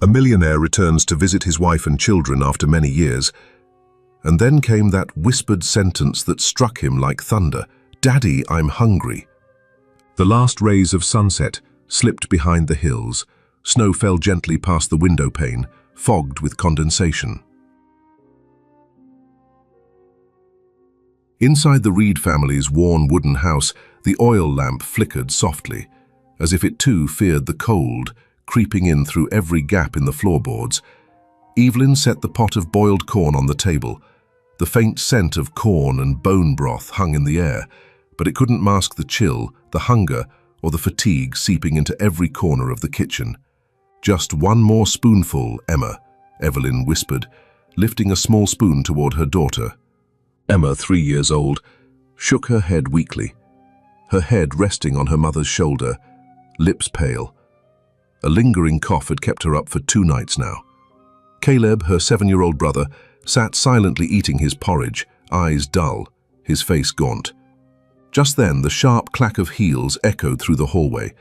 A millionaire returns to visit his wife and children after many years, and then came that whispered sentence that struck him like thunder. "Daddy, I'm hungry." The last rays of sunset slipped behind the hills. Snow fell gently past the window pane, fogged with condensation. Inside the Reed family's worn wooden house, the oil lamp flickered softly, as if it too feared the cold, creeping in through every gap in the floorboards. Evelyn set the pot of boiled corn on the table. The faint scent of corn and bone broth hung in the air, but it couldn't mask the chill, the hunger, or the fatigue seeping into every corner of the kitchen. "Just one more spoonful, Emma," Evelyn whispered, lifting a small spoon toward her daughter. Emma, 3 years old, shook her head weakly, her head resting on her mother's shoulder, lips pale. A lingering cough had kept her up for 2 nights now. Caleb, her 7-year-old brother, sat silently eating his porridge, eyes dull, his face gaunt. Just then, the sharp clack of heels echoed through the hallway.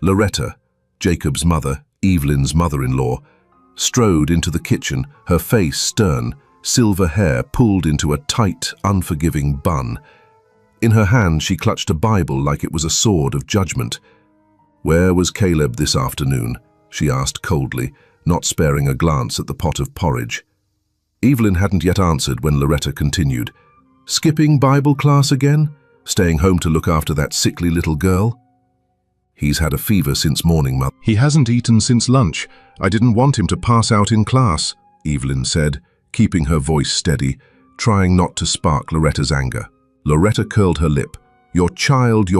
Loretta, Jacob's mother, Evelyn's mother-in-law, strode into the kitchen, her face stern, silver hair pulled into a tight, unforgiving bun. In her hand, she clutched a Bible like it was a sword of judgment. "Where was Caleb this afternoon?" she asked coldly, not sparing a glance at the pot of porridge. Evelyn hadn't yet answered when Loretta continued. "Skipping Bible class again? Staying home to look after that sickly little girl?" "He's had a fever since morning, Mother." "He hasn't eaten since lunch. I didn't want him to pass out in class," Evelyn said, keeping her voice steady, trying not to spark Loretta's anger. Loretta curled her lip. Your child,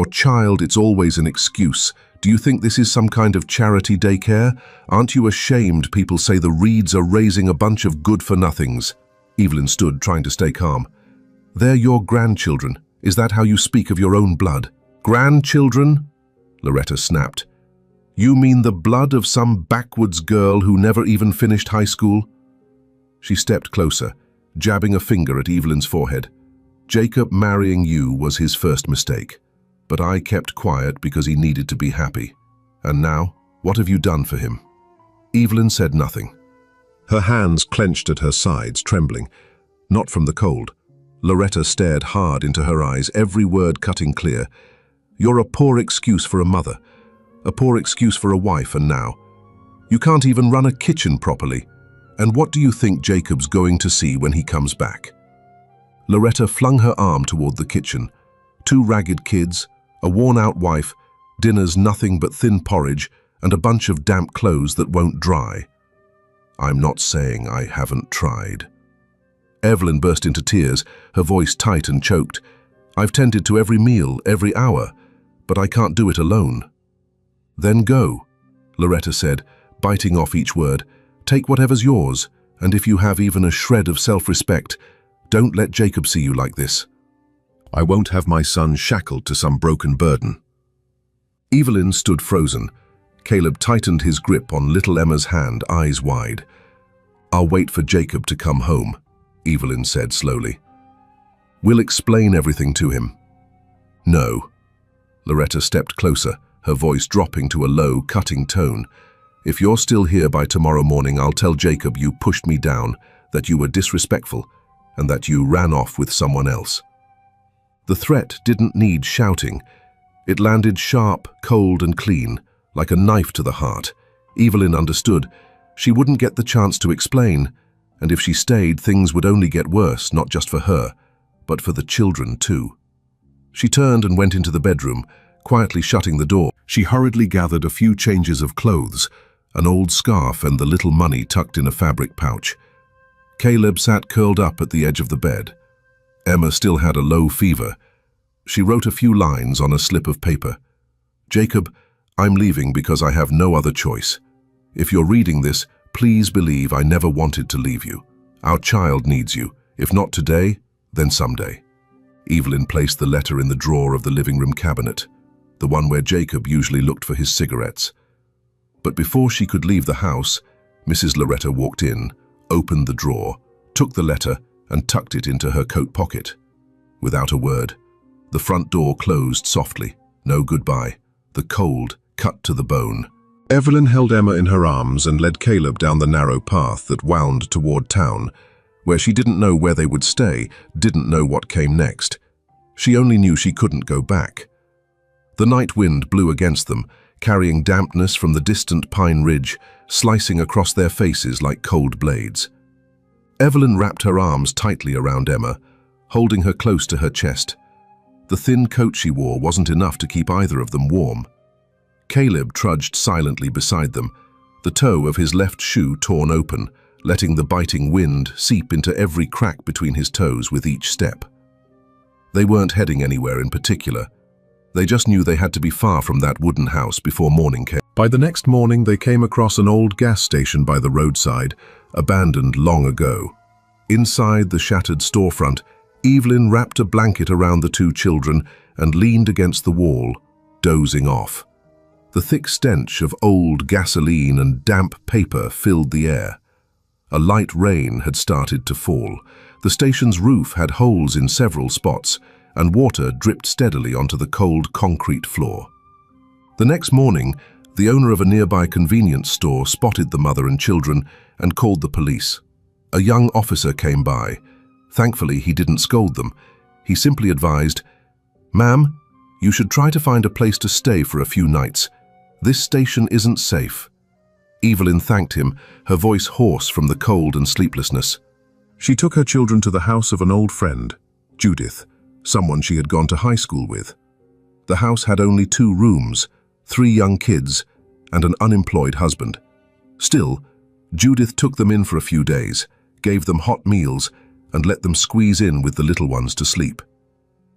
it's always an excuse. Do you think this is some kind of charity daycare? Aren't you ashamed people say the Reeds are raising a bunch of good-for-nothings?" Evelyn stood, trying to stay calm. "They're your grandchildren. Is that how you speak of your own blood?" "Grandchildren?" Loretta snapped. "You mean the blood of some backwoods girl who never even finished high school?" She stepped closer, jabbing a finger at Evelyn's forehead. "Jacob marrying you was his first mistake, but I kept quiet because he needed to be happy. And now, what have you done for him?" Evelyn said nothing. Her hands clenched at her sides, trembling, not from the cold. Loretta stared hard into her eyes, every word cutting clear. "You're a poor excuse for a mother, a poor excuse for a wife, and now you can't even run a kitchen properly. And what do you think Jacob's going to see when he comes back?" Loretta flung her arm toward the kitchen. 2 ragged kids, a worn-out wife, dinner's nothing but thin porridge, and a bunch of damp clothes that won't dry. "I'm not saying I haven't tried." Evelyn burst into tears, her voice tight and choked. "I've tended to every meal, every hour, but I can't do it alone." "Then go," Loretta said, biting off each word. "Take whatever's yours, and if you have even a shred of self-respect, don't let Jacob see you like this. I won't have my son shackled to some broken burden." Evelyn stood frozen. Caleb tightened his grip on little Emma's hand, eyes wide. "I'll wait for Jacob to come home," Evelyn said slowly. "We'll explain everything to him." "No." Loretta stepped closer, her voice dropping to a low, cutting tone. "If you're still here by tomorrow morning, I'll tell Jacob you pushed me down, that you were disrespectful, and that you ran off with someone else." The threat didn't need shouting. It landed sharp, cold, and clean, like a knife to the heart. Evelyn understood. She wouldn't get the chance to explain, and if she stayed, things would only get worse, not just for her, but for the children too. She turned and went into the bedroom, quietly shutting the door. She hurriedly gathered a few changes of clothes, an old scarf and the little money tucked in a fabric pouch. Caleb sat curled up at the edge of the bed. Emma still had a low fever. She wrote a few lines on a slip of paper. "Jacob, I'm leaving because I have no other choice. If you're reading this, please believe I never wanted to leave you. Our child needs you. If not today, then someday." Evelyn placed the letter in the drawer of the living room cabinet, the one where Jacob usually looked for his cigarettes. But before she could leave the house, Mrs. Loretta walked in, opened the drawer, took the letter, and tucked it into her coat pocket. Without a word, the front door closed softly. No goodbye. The cold cut to the bone. Evelyn held Emma in her arms and led Caleb down the narrow path that wound toward town, where she didn't know where they would stay, didn't know what came next. She only knew she couldn't go back. The night wind blew against them, carrying dampness from the distant pine ridge, slicing across their faces like cold blades. Evelyn wrapped her arms tightly around Emma, holding her close to her chest. The thin coat she wore wasn't enough to keep either of them warm. Caleb trudged silently beside them, the toe of his left shoe torn open, letting the biting wind seep into every crack between his toes with each step. They weren't heading anywhere in particular. They just knew they had to be far from that wooden house before morning came. By the next morning, they came across an old gas station by the roadside, abandoned long ago. Inside the shattered storefront, Evelyn wrapped a blanket around the two children and leaned against the wall, dozing off. The thick stench of old gasoline and damp paper filled the air. A light rain had started to fall. The station's roof had holes in several spots, and water dripped steadily onto the cold concrete floor. The next morning, the owner of a nearby convenience store spotted the mother and children and called the police. A young officer came by. Thankfully, he didn't scold them. He simply advised, "Ma'am, you should try to find a place to stay for a few nights. This station isn't safe." Evelyn thanked him, her voice hoarse from the cold and sleeplessness. She took her children to the house of an old friend, Judith, someone she had gone to high school with. The house had only 2 rooms, 3 young kids, and an unemployed husband. Still, Judith took them in for a few days, gave them hot meals, and let them squeeze in with the little ones to sleep.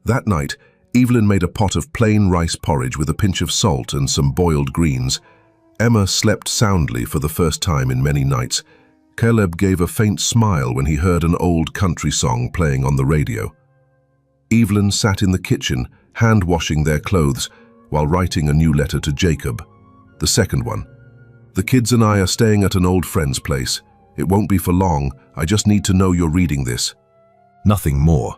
That night, Evelyn made a pot of plain rice porridge with a pinch of salt and some boiled greens. Emma slept soundly for the first time in many nights. Caleb gave a faint smile when he heard an old country song playing on the radio. Evelyn sat in the kitchen, hand-washing their clothes, while writing a new letter to Jacob, the second one. "The kids and I are staying at an old friend's place. It won't be for long. I just need to know you're reading this. Nothing more."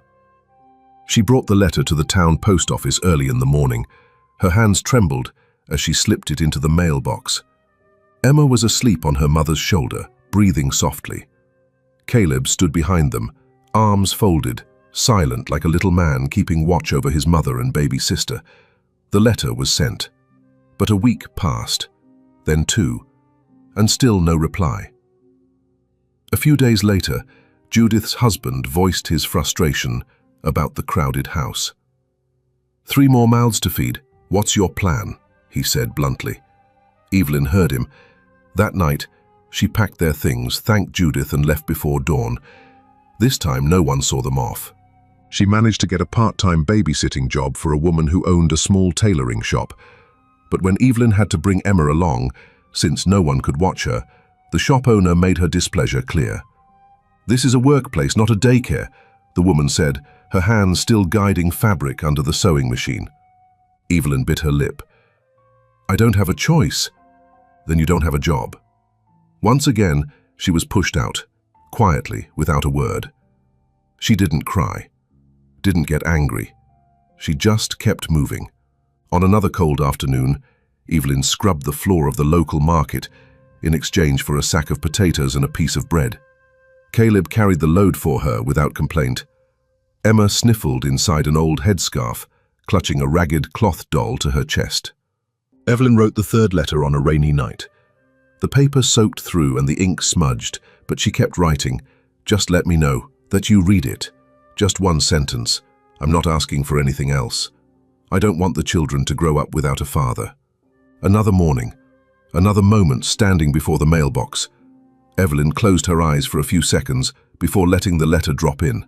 She brought the letter to the town post office early in the morning. Her hands trembled as she slipped it into the mailbox. Emma was asleep on her mother's shoulder, breathing softly. Caleb stood behind them, arms folded, silent like a little man keeping watch over his mother and baby sister. The letter was sent. But a week passed, then 2, and still no reply. A few days later, Judith's husband voiced his frustration about the crowded house. "3 more mouths to feed. What's your plan?" he said bluntly. Evelyn heard him. That night, she packed their things, thanked Judith, and left before dawn. This time, no one saw them off. She managed to get a part-time babysitting job for a woman who owned a small tailoring shop. But when Evelyn had to bring Emma along, since no one could watch her, the shop owner made her displeasure clear. "This is a workplace, not a daycare," the woman said, her hands still guiding fabric under the sewing machine. Evelyn bit her lip. "I don't have a choice." "Then you don't have a job." Once again, she was pushed out, quietly, without a word. She didn't cry, didn't get angry. She just kept moving. On another cold afternoon, Evelyn scrubbed the floor of the local market in exchange for a sack of potatoes and a piece of bread. Caleb carried the load for her without complaint. Emma sniffled inside an old headscarf, clutching a ragged cloth doll to her chest. Evelyn wrote the 3rd letter on a rainy night. The paper soaked through and the ink smudged, but she kept writing. "Just let me know that you read it. Just 1 sentence. I'm not asking for anything else. I don't want the children to grow up without a father." Another morning, another moment standing before the mailbox. Evelyn closed her eyes for a few seconds before letting the letter drop in.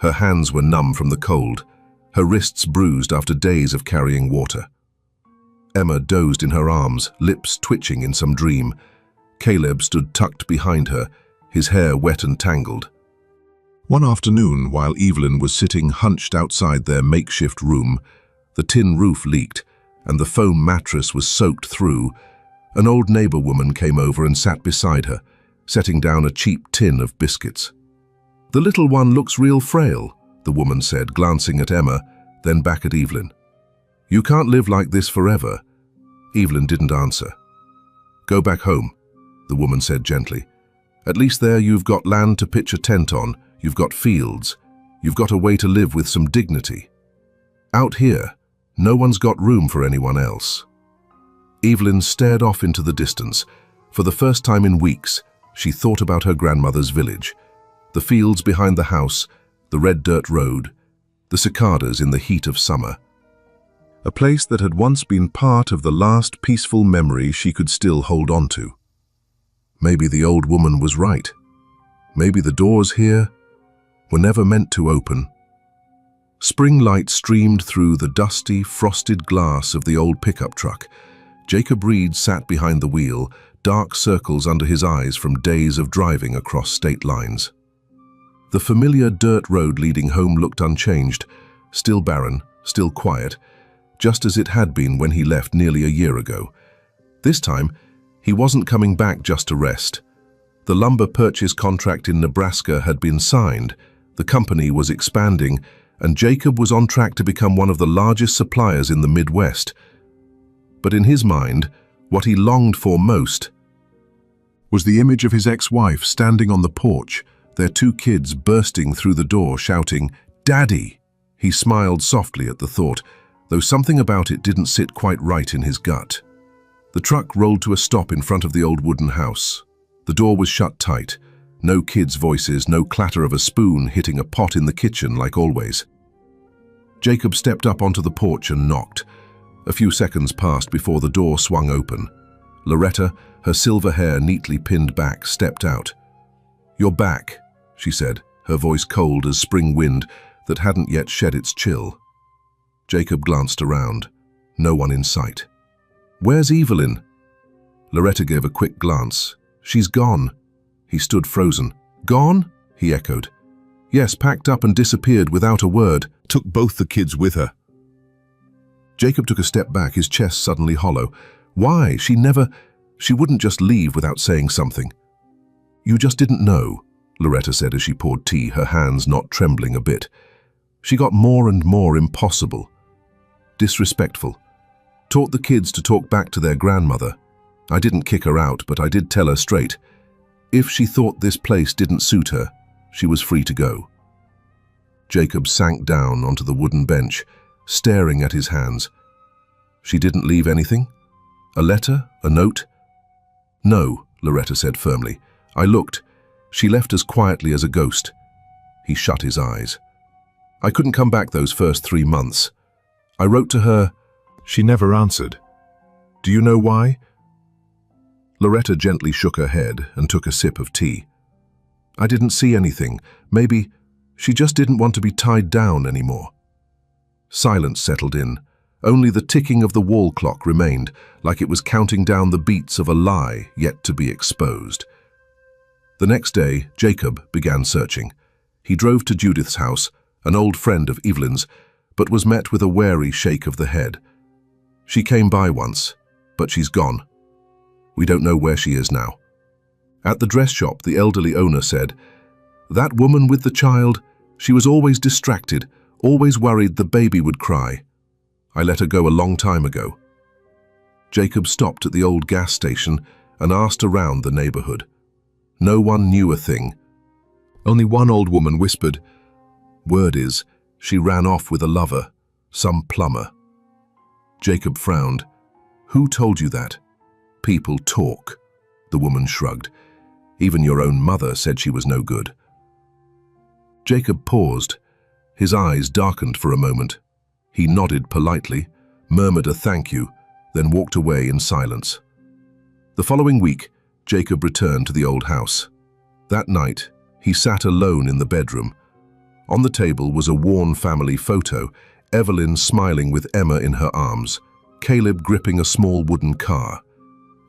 Her hands were numb from the cold, her wrists bruised after days of carrying water. Emma dozed in her arms, lips twitching in some dream. Caleb stood tucked behind her, his hair wet and tangled. One afternoon, while Evelyn was sitting hunched outside their makeshift room, the tin roof leaked and the foam mattress was soaked through. An old neighbor woman came over and sat beside her, setting down a cheap tin of biscuits. "The little one looks real frail," the woman said, glancing at Emma, then back at Evelyn. "You can't live like this forever." Evelyn didn't answer. Go back home, the woman said gently. At least there you've got land to pitch a tent on, you've got fields, you've got a way to live with some dignity. Out here, no one's got room for anyone else. Evelyn stared off into the distance. For the first time in weeks, she thought about her grandmother's village. The fields behind the house, the red dirt road, the cicadas in the heat of summer. A place that had once been part of the last peaceful memory she could still hold on to. Maybe the old woman was right. Maybe the doors here were never meant to open. Spring light streamed through the dusty, frosted glass of the old pickup truck. Jacob Reed sat behind the wheel, dark circles under his eyes from days of driving across state lines. The familiar dirt road leading home looked unchanged, still barren, still quiet, just as it had been when he left nearly a year ago. This time, he wasn't coming back just to rest. The lumber purchase contract in Nebraska had been signed, the company was expanding, and Jacob was on track to become one of the largest suppliers in the Midwest. But in his mind, what he longed for most was the image of his ex-wife standing on the porch, their two kids bursting through the door shouting, "Daddy!" He smiled softly at the thought, though something about it didn't sit quite right in his gut. The truck rolled to a stop in front of the old wooden house. The door was shut tight. No kids' voices, no clatter of a spoon hitting a pot in the kitchen like always. Jacob stepped up onto the porch and knocked. A few seconds passed before the door swung open. Loretta, her silver hair neatly pinned back, stepped out. "You're back," she said, her voice cold as spring wind that hadn't yet shed its chill. Jacob glanced around. No one in sight. "Where's Evelyn?" Loretta gave a quick glance. "She's gone." He stood frozen. "Gone?" he echoed. "Yes, packed up and disappeared without a word. Took both the kids with her." Jacob took a step back, his chest suddenly hollow. "Why? She wouldn't just leave without saying something." "You just didn't know," Loretta said as she poured tea, her hands not trembling a bit. "She got more and more impossible. Disrespectful. Taught the kids to talk back to their grandmother. I didn't kick her out, but I did tell her straight. If she thought this place didn't suit her, she was free to go." Jacob sank down onto the wooden bench, staring at his hands. "She didn't leave anything? A letter? A note?" "No," Loretta said firmly. "I looked. She left as quietly as a ghost." He shut his eyes. "I couldn't come back those first 3 months. I wrote to her. She never answered. Do you know why?" Loretta gently shook her head and took a sip of tea. "I didn't see anything. Maybe she just didn't want to be tied down anymore." Silence settled in. Only the ticking of the wall clock remained, like it was counting down the beats of a lie yet to be exposed. The next day, Jacob began searching. He drove to Judith's house, an old friend of Evelyn's, but was met with a wary shake of the head. "She came by once, but she's gone. We don't know where she is now." At the dress shop, the elderly owner said, "That woman with the child, she was always distracted, always worried the baby would cry. I let her go a long time ago." Jacob stopped at the old gas station and asked around the neighborhood. No one knew a thing. Only one old woman whispered, "Word is, she ran off with a lover, some plumber." Jacob frowned. "Who told you that?" "People talk," the woman shrugged. "Even your own mother said she was no good." Jacob paused. His eyes darkened for a moment. He nodded politely, murmured a thank you, then walked away in silence. The following week, Jacob returned to the old house. That night, he sat alone in the bedroom. On the table was a worn family photo, Evelyn smiling with Emma in her arms, Caleb gripping a small wooden car,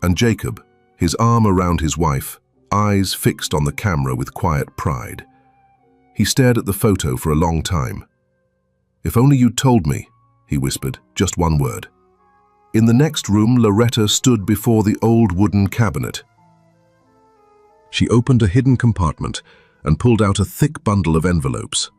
and Jacob, his arm around his wife, eyes fixed on the camera with quiet pride. He stared at the photo for a long time. "If only you'd told me," he whispered, just one word. In the next room, Loretta stood before the old wooden cabinet. She opened a hidden compartment and pulled out a thick bundle of envelopes,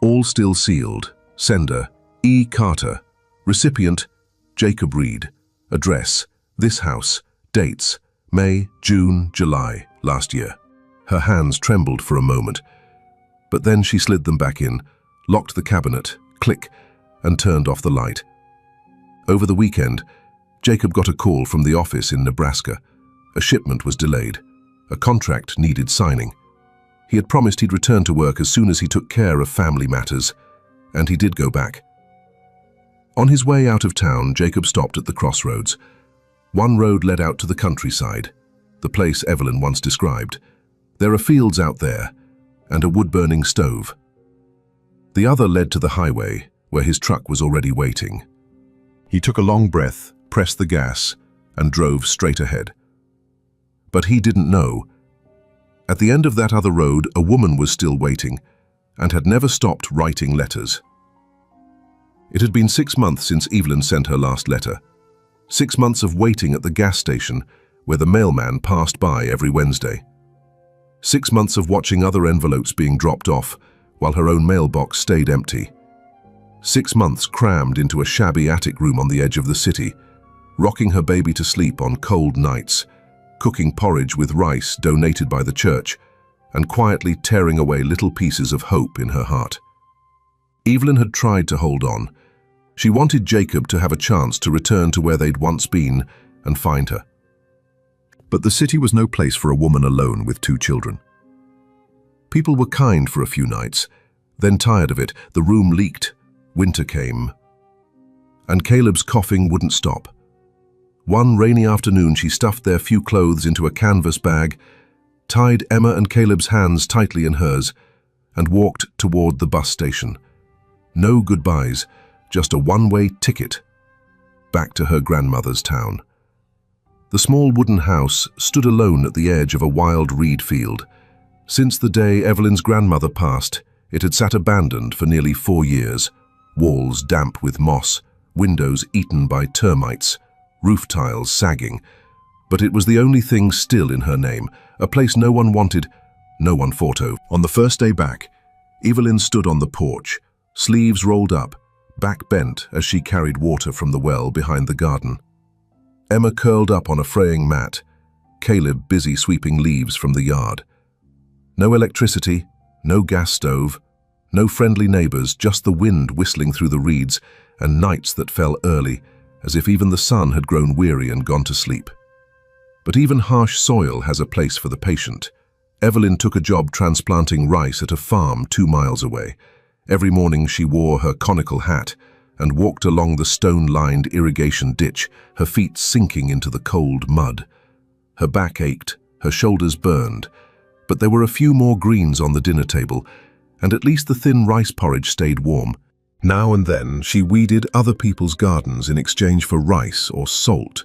all still sealed. Sender, E. Carter. Recipient, Jacob Reed. Address, this house. Dates, May, June, July, last year. Her hands trembled for a moment, but then she slid them back in, locked the cabinet, click, and turned off the light. Over the weekend, Jacob got a call from the office in Nebraska. A shipment was delayed. A contract needed signing. He had promised he'd return to work as soon as he took care of family matters, and he did go back. On his way out of town, Jacob stopped at the crossroads. One road led out to the countryside, the place Evelyn once described. There are fields out there, and a wood-burning stove. The other led to the highway, where his truck was already waiting. He took a long breath, pressed the gas, and drove straight ahead. But he didn't know. At the end of that other road, a woman was still waiting, and had never stopped writing letters. It had been 6 months since Evelyn sent her last letter. 6 months of waiting at the gas station, where the mailman passed by every Wednesday. 6 months of watching other envelopes being dropped off, while her own mailbox stayed empty. 6 months crammed into a shabby attic room on the edge of the city, rocking her baby to sleep on cold nights, cooking porridge with rice donated by the church, and quietly tearing away little pieces of hope in her heart. Evelyn had tried to hold on. She wanted Jacob to have a chance to return to where they'd once been and find her. But the city was no place for a woman alone with 2 children. People were kind for a few nights, then tired of it, the room leaked, winter came, and Caleb's coughing wouldn't stop. One rainy afternoon, she stuffed their few clothes into a canvas bag, tied Emma and Caleb's hands tightly in hers, and walked toward the bus station. No goodbyes, just a one-way ticket back to her grandmother's town. The small wooden house stood alone at the edge of a wild reed field. Since the day Evelyn's grandmother passed, it had sat abandoned for nearly 4 years, walls damp with moss, windows eaten by termites, roof tiles sagging. But it was the only thing still in her name, a place no one wanted, no one fought over. On the first day back, Evelyn stood on the porch, sleeves rolled up, back bent as she carried water from the well behind the garden. Emma curled up on a fraying mat, Caleb busy sweeping leaves from the yard. No electricity, no gas stove, no friendly neighbors, just the wind whistling through the reeds and nights that fell early, as if even the sun had grown weary and gone to sleep. But even harsh soil has a place for the patient. Evelyn took a job transplanting rice at a farm 2 miles away. Every morning she wore her conical hat and walked along the stone-lined irrigation ditch, her feet sinking into the cold mud. Her back ached, her shoulders burned, but there were a few more greens on the dinner table, and at least the thin rice porridge stayed warm. Now and then she weeded other people's gardens in exchange for rice or salt.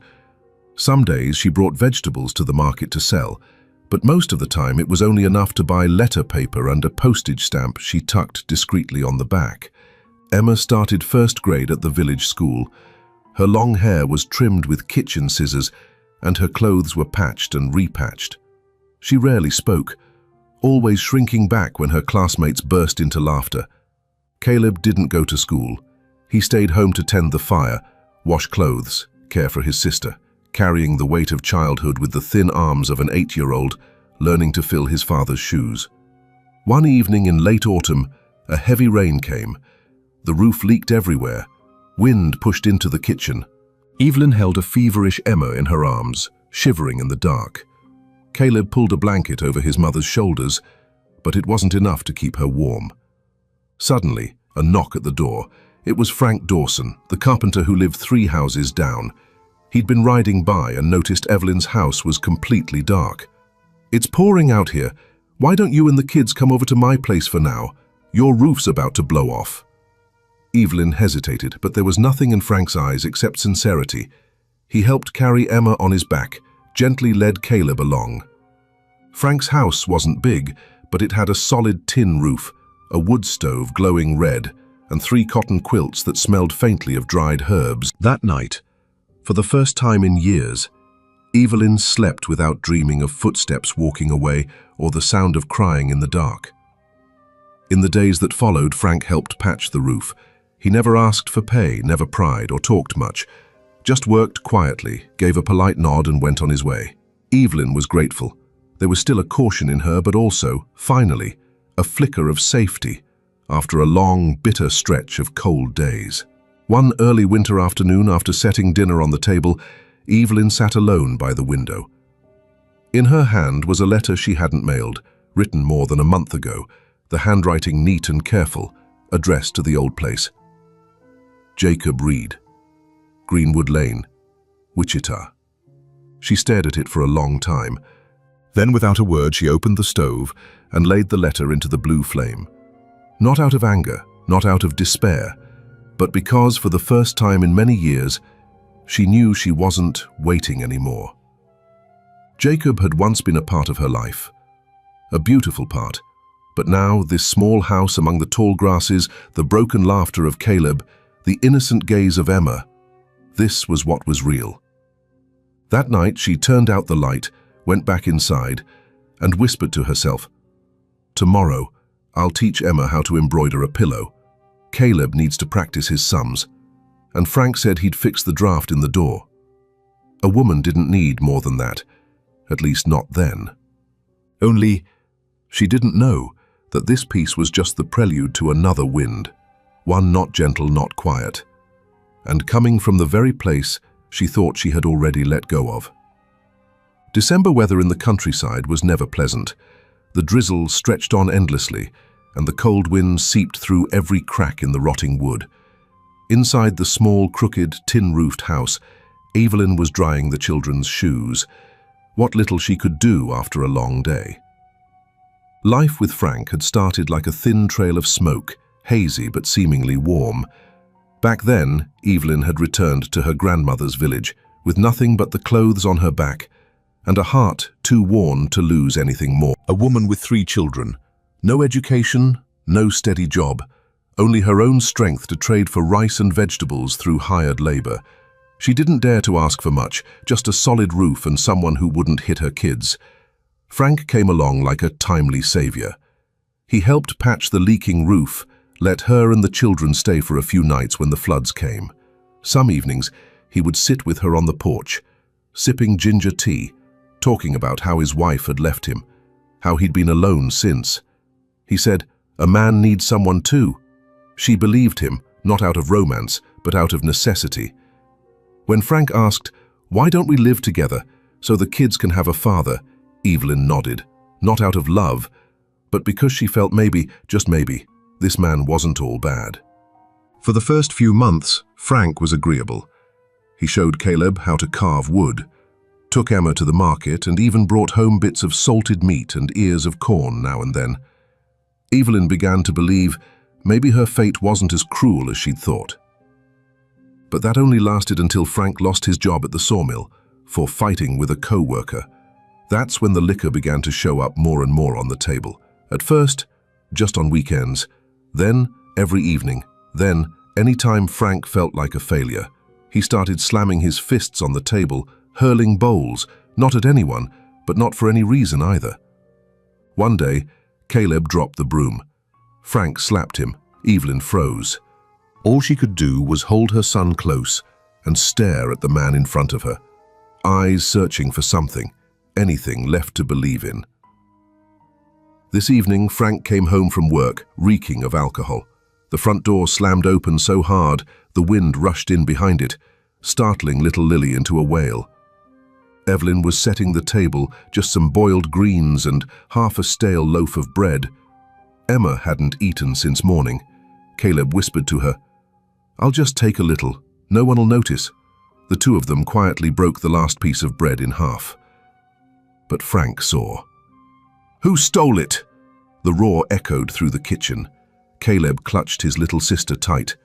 Some days she brought vegetables to the market to sell, but most of the time it was only enough to buy letter paper and a postage stamp she tucked discreetly on the back. Emma started first grade at the village school. Her long hair was trimmed with kitchen scissors, and her clothes were patched and repatched. She rarely spoke, always shrinking back when her classmates burst into laughter. Caleb didn't go to school. He stayed home to tend the fire, wash clothes, care for his sister, carrying the weight of childhood with the thin arms of an 8-year-old, learning to fill his father's shoes. One evening in late autumn, a heavy rain came. The roof leaked everywhere. Wind pushed into the kitchen. Evelyn held a feverish Emma in her arms, shivering in the dark. Caleb pulled a blanket over his mother's shoulders, but it wasn't enough to keep her warm. Suddenly, a knock at the door. It was Frank Dawson, the carpenter who lived 3 houses down. He'd been riding by and noticed Evelyn's house was completely dark. "It's pouring out here. Why don't you and the kids come over to my place for now? Your roof's about to blow off." Evelyn hesitated, but there was nothing in Frank's eyes except sincerity. He helped carry Emma on his back, gently led Caleb along. Frank's house wasn't big, but it had a solid tin roof, a wood stove glowing red, and 3 cotton quilts that smelled faintly of dried herbs. That night, for the first time in years, Evelyn slept without dreaming of footsteps walking away or the sound of crying in the dark. In the days that followed, Frank helped patch the roof. He never asked for pay, never pried or talked much, just worked quietly, gave a polite nod and went on his way. Evelyn was grateful. There was still a caution in her, but also, finally, a flicker of safety after a long, bitter stretch of cold days. One early winter afternoon, after setting dinner on the table, Evelyn sat alone by the window. In her hand was a letter she hadn't mailed, written more than a month ago, the handwriting neat and careful, addressed to the old place. Jacob Reed, Greenwood Lane, Wichita. She stared at it for a long time. Then, without a word, she opened the stove and laid the letter into the blue flame. Not out of anger, not out of despair, but because for the first time in many years, she knew she wasn't waiting anymore. Jacob had once been a part of her life, a beautiful part, but now this small house among the tall grasses, the broken laughter of Caleb, the innocent gaze of Emma, this was what was real. That night she turned out the light, went back inside, and whispered to herself, "Tomorrow, I'll teach Emma how to embroider a pillow. Caleb needs to practice his sums, and Frank said he'd fix the draft in the door." A woman didn't need more than that, at least not then. Only, she didn't know that this piece was just the prelude to another wind, one not gentle, not quiet, and coming from the very place she thought she had already let go of. December weather in the countryside was never pleasant. The drizzle stretched on endlessly, and the cold wind seeped through every crack in the rotting wood. Inside the small, crooked, tin-roofed house, Evelyn was drying the children's shoes, what little she could do after a long day. Life with Frank had started like a thin trail of smoke, hazy but seemingly warm. Back then, Evelyn had returned to her grandmother's village, with nothing but the clothes on her back, and a heart too worn to lose anything more. A woman with 3 children, no education, no steady job, only her own strength to trade for rice and vegetables through hired labor. She didn't dare to ask for much, just a solid roof and someone who wouldn't hit her kids. Frank came along like a timely savior. He helped patch the leaking roof, let her and the children stay for a few nights when the floods came. Some evenings, he would sit with her on the porch, sipping ginger tea, talking about how his wife had left him, how he'd been alone since. He said, "A man needs someone too." She believed him, not out of romance, but out of necessity. When Frank asked, "Why don't we live together so the kids can have a father?" Evelyn nodded, not out of love, but because she felt maybe, just maybe, this man wasn't all bad. For the first few months, Frank was agreeable. He showed Caleb how to carve wood, took Emma to the market, and even brought home bits of salted meat and ears of corn now and then. Evelyn began to believe maybe her fate wasn't as cruel as she'd thought. But that only lasted until Frank lost his job at the sawmill for fighting with a co-worker. That's when the liquor began to show up more and more on the table. At first, just on weekends, then every evening, then any time Frank felt like a failure. He started slamming his fists on the table, hurling bowls, not at anyone, but not for any reason either. One day, Caleb dropped the broom. Frank slapped him. Evelyn froze. All she could do was hold her son close and stare at the man in front of her, eyes searching for something, anything left to believe in. This evening, Frank came home from work, reeking of alcohol. The front door slammed open so hard, the wind rushed in behind it, startling little Lily into a wail. Evelyn was setting the table, just some boiled greens and half a stale loaf of bread. Emma hadn't eaten since morning. Caleb whispered to her, "I'll just take a little. No one will notice." The two of them quietly broke the last piece of bread in half. But Frank saw. "Who stole it?" The roar echoed through the kitchen. Caleb clutched his little sister tight.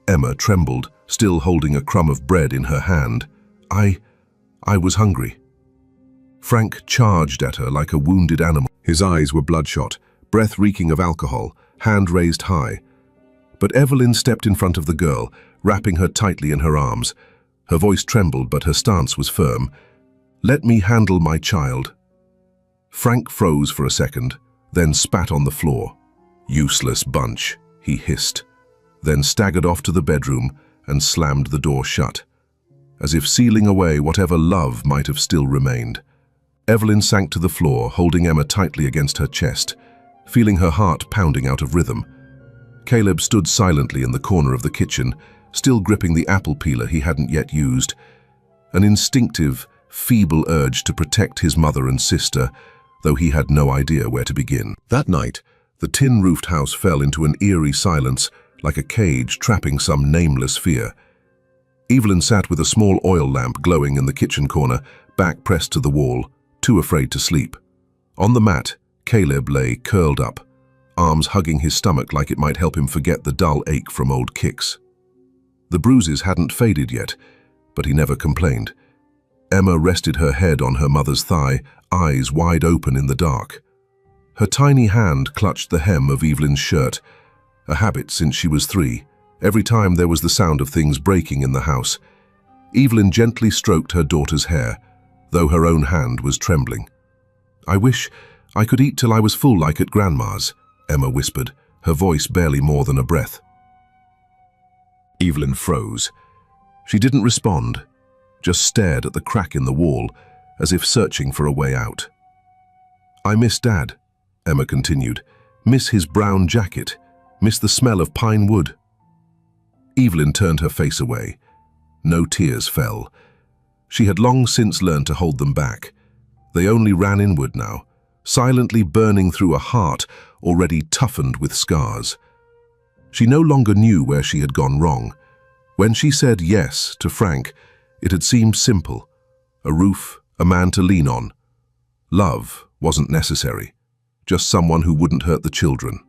Emma trembled, still holding a crumb of bread in her hand. I was hungry." Frank charged at her like a wounded animal. His eyes were bloodshot, breath reeking of alcohol, hand raised high. But Evelyn stepped in front of the girl, wrapping her tightly in her arms. Her voice trembled, but her stance was firm. "Let me handle my child." Frank froze for a second, then spat on the floor. "Useless bunch," he hissed, then staggered off to the bedroom and slammed the door shut, as if sealing away whatever love might have still remained. Evelyn sank to the floor, holding Emma tightly against her chest, feeling her heart pounding out of rhythm. Caleb stood silently in the corner of the kitchen, still gripping the apple peeler he hadn't yet used. An instinctive, feeble urge to protect his mother and sister, though he had no idea where to begin. That night, the tin-roofed house fell into an eerie silence, like a cage trapping some nameless fear. Evelyn sat with a small oil lamp glowing in the kitchen corner, back pressed to the wall, too afraid to sleep. On the mat, Caleb lay curled up, arms hugging his stomach like it might help him forget the dull ache from old kicks. The bruises hadn't faded yet, but he never complained. Emma rested her head on her mother's thigh, eyes wide open in the dark. Her tiny hand clutched the hem of Evelyn's shirt, a habit since she was 3. Every time there was the sound of things breaking in the house, Evelyn gently stroked her daughter's hair, though her own hand was trembling. "I wish I could eat till I was full like at Grandma's," Emma whispered, her voice barely more than a breath. Evelyn froze. She didn't respond, just stared at the crack in the wall, as if searching for a way out. "I miss Dad," Emma continued. "Miss his brown jacket. Miss the smell of pine wood." Evelyn turned her face away. No tears fell. She had long since learned to hold them back. They only ran inward now, silently burning through a heart already toughened with scars. She no longer knew where she had gone wrong. When she said yes to Frank, it had seemed simple. A roof, a man to lean on. Love wasn't necessary, just someone who wouldn't hurt the children.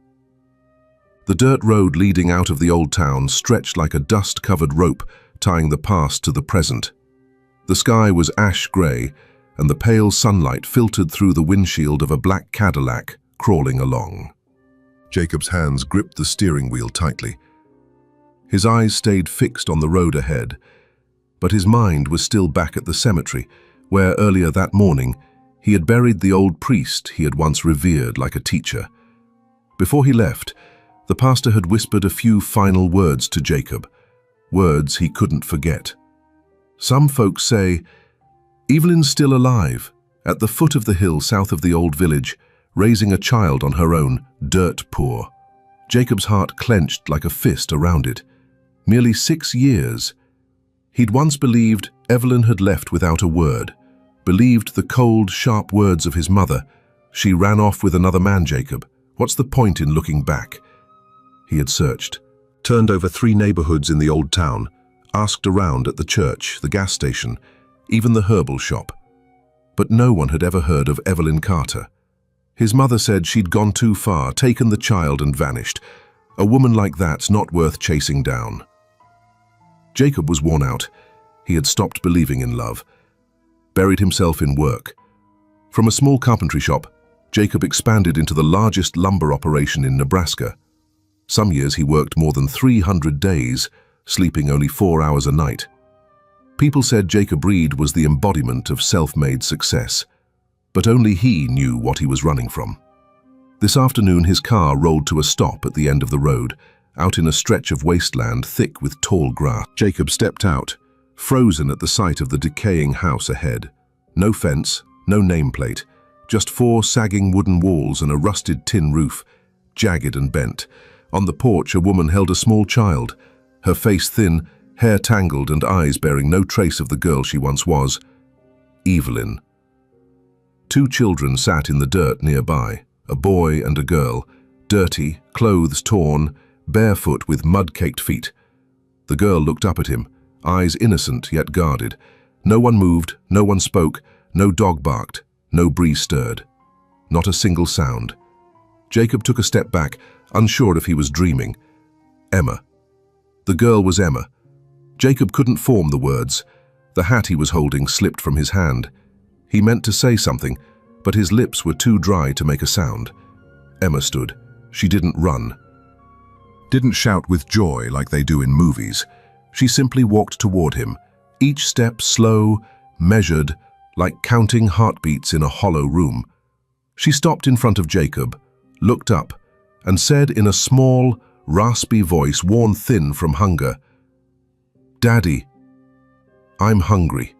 The dirt road leading out of the old town stretched like a dust-covered rope, tying the past to the present. The sky was ash-grey, and the pale sunlight filtered through the windshield of a black Cadillac crawling along. Jacob's hands gripped the steering wheel tightly. His eyes stayed fixed on the road ahead, but his mind was still back at the cemetery, where earlier that morning he had buried the old priest he had once revered like a teacher. Before he left, the pastor had whispered a few final words to Jacob, words he couldn't forget. "Some folks say, Evelyn's still alive, at the foot of the hill south of the old village, raising a child on her own, dirt poor." Jacob's heart clenched like a fist around it. Merely 6 years. He'd once believed Evelyn had left without a word, believed the cold, sharp words of his mother. "She ran off with another man, Jacob. What's the point in looking back?" He had searched, turned over 3 neighborhoods in the old town, asked around at the church, the gas station, even the herbal shop. But no one had ever heard of Evelyn Carter. His mother said she'd gone too far, taken the child and vanished. A woman like that's not worth chasing down. Jacob was worn out. He had stopped believing in love, buried himself in work. From a small carpentry shop, Jacob expanded into the largest lumber operation in Nebraska. Some years he worked more than 300 days, sleeping only 4 hours a night. People said Jacob Reed was the embodiment of self-made success, but only he knew what he was running from. This afternoon his car rolled to a stop at the end of the road, out in a stretch of wasteland thick with tall grass. Jacob stepped out, frozen at the sight of the decaying house ahead. No fence, no nameplate, just 4 sagging wooden walls and a rusted tin roof, jagged and bent. On the porch a woman held a small child, her face thin, hair tangled and eyes bearing no trace of the girl she once was. Evelyn. 2 children sat in the dirt nearby, a boy and a girl, dirty, clothes torn, barefoot with mud-caked feet. The girl looked up at him, eyes innocent yet guarded. No one moved, no one spoke, no dog barked, no breeze stirred. Not a single sound. Jacob took a step back, unsure if he was dreaming. Emma. The girl was Emma. Jacob couldn't form the words. The hat he was holding slipped from his hand. He meant to say something, but his lips were too dry to make a sound. Emma stood. She didn't run. Didn't shout with joy like they do in movies. She simply walked toward him, each step slow, measured, like counting heartbeats in a hollow room. She stopped in front of Jacob, looked up, and said in a small, raspy voice worn thin from hunger, "Daddy, I'm hungry."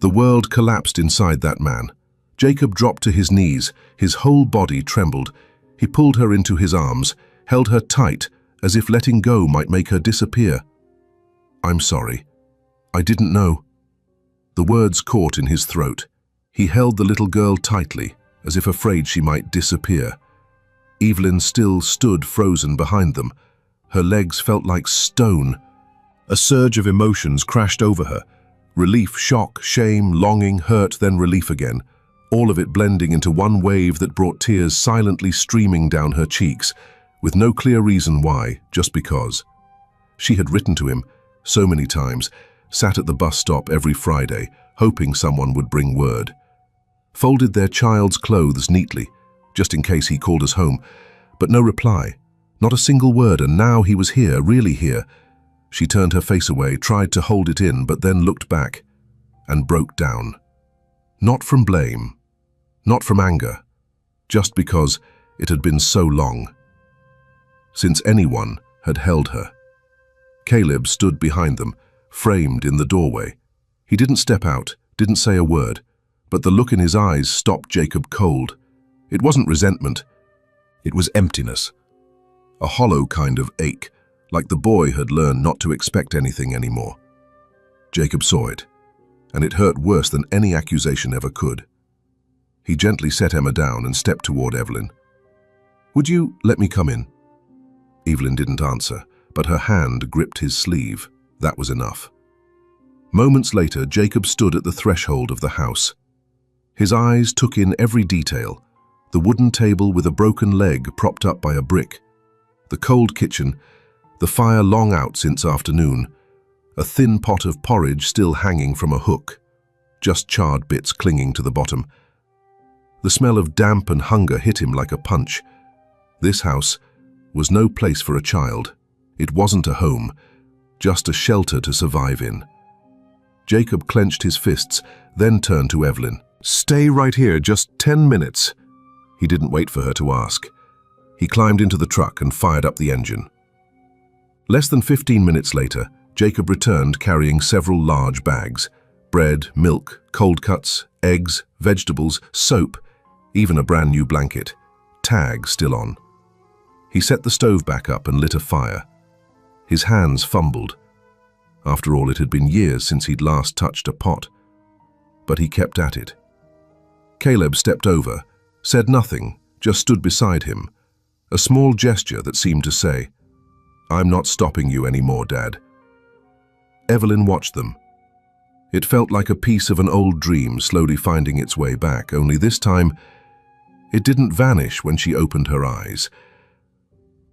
The world collapsed inside that man. Jacob dropped to his knees, his whole body trembled. He pulled her into his arms, held her tight, as if letting go might make her disappear. "I'm sorry. I didn't know." The words caught in his throat. He held the little girl tightly, as if afraid she might disappear. Evelyn still stood frozen behind them. Her legs felt like stone. A surge of emotions crashed over her. Relief, shock, shame, longing, hurt, then relief again. All of it blending into one wave that brought tears silently streaming down her cheeks, with no clear reason why, just because. She had written to him so many times, sat at the bus stop every Friday, hoping someone would bring word. Folded their child's clothes neatly, just in case he called us home, but no reply, not a single word, and now he was here, really here. She turned her face away, tried to hold it in, but then looked back and broke down. Not from blame, not from anger, just because it had been so long since anyone had held her. Caleb stood behind them, framed in the doorway. He didn't step out, didn't say a word, but the look in his eyes stopped Jacob cold. It wasn't resentment, it was emptiness. A hollow kind of ache, like the boy had learned not to expect anything anymore. Jacob saw it, and it hurt worse than any accusation ever could. He gently set Emma down and stepped toward Evelyn. "Would you let me come in?" Evelyn didn't answer, but her hand gripped his sleeve. That was enough. Moments later, Jacob stood at the threshold of the house. His eyes took in every detail: the wooden table with a broken leg propped up by a brick, the cold kitchen, the fire long out since afternoon, a thin pot of porridge still hanging from a hook, just charred bits clinging to the bottom. The smell of damp and hunger hit him like a punch. This house was no place for a child. It wasn't a home, just a shelter to survive in. Jacob clenched his fists, then turned to Evelyn. "Stay right here, just 10 minutes. He didn't wait for her to ask. He climbed into the truck and fired up the engine. Less than 15 minutes later, Jacob returned carrying several large bags: bread, milk, cold cuts, eggs, vegetables, soap, even a brand new blanket, tag still on. He set the stove back up and lit a fire. His hands fumbled. After all, it had been years since he'd last touched a pot. But he kept at it. Caleb stepped over, said nothing, just stood beside him, a small gesture that seemed to say, "I'm not stopping you anymore, Dad." Evelyn watched them. It felt like a piece of an old dream slowly finding its way back, only this time it didn't vanish when she opened her eyes.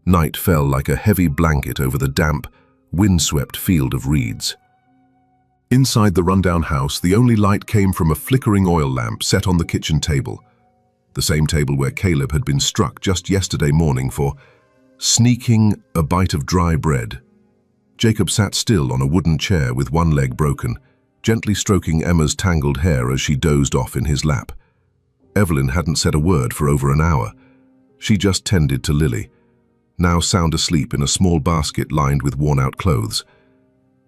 Night fell like a heavy blanket over the damp, windswept field of reeds. Inside the rundown house, the only light came from a flickering oil lamp set on the kitchen table, the same table where Caleb had been struck just yesterday morning for sneaking a bite of dry bread. Jacob sat still on a wooden chair with one leg broken, gently stroking Emma's tangled hair as she dozed off in his lap. Evelyn hadn't said a word for over an hour. She just tended to Lily, now sound asleep in a small basket lined with worn-out clothes.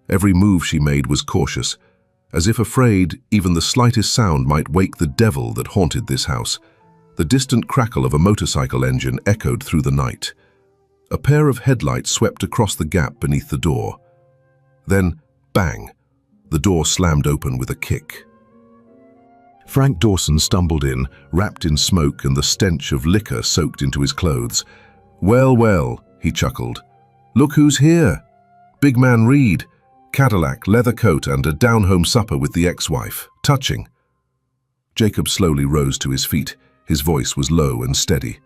Every move she made was cautious, as if afraid even the slightest sound might wake the devil that haunted this house. The distant crackle of a motorcycle engine echoed through the night. A pair of headlights swept across the gap beneath the door. Then, bang, the door slammed open with a kick. Frank Dawson stumbled in, wrapped in smoke and the stench of liquor soaked into his clothes. "Well, well," he chuckled. "Look who's here. Big man Reed, Cadillac, leather coat and a down-home supper with the ex-wife. Touching." Jacob slowly rose to his feet. His voice was low and steady.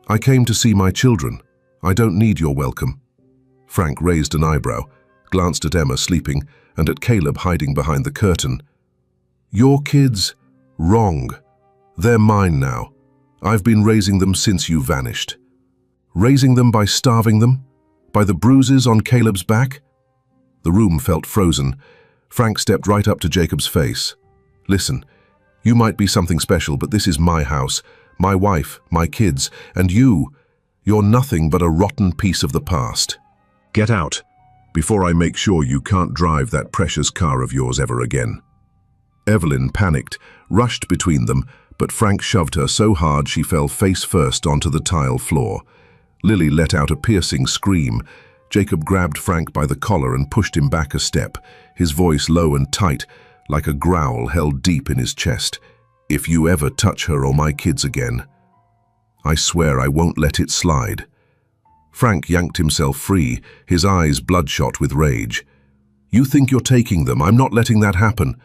"I came to see my children. I don't need your welcome." Frank raised an eyebrow, glanced at Emma sleeping and at Caleb hiding behind the curtain. "Your kids? Wrong. They're mine now. I've been raising them since you vanished." Raising them by starving them? By the bruises on Caleb's back? The room felt frozen. Frank stepped right up to Jacob's face. "Listen, you might be something special, but this is my house, my wife, my kids, and you're nothing but a rotten piece of the past. Get out, before I make sure you can't drive that precious car of yours ever again." Evelyn panicked, rushed between them, but Frank shoved her so hard she fell face first onto the tile floor. Lily let out a piercing scream. Jacob grabbed Frank by the collar and pushed him back a step, his voice low and tight, like a growl held deep in his chest. "If you ever touch her or my kids again, I swear I won't let it slide." Frank yanked himself free, his eyes bloodshot with rage. "You think you're taking them? I'm not letting that happen."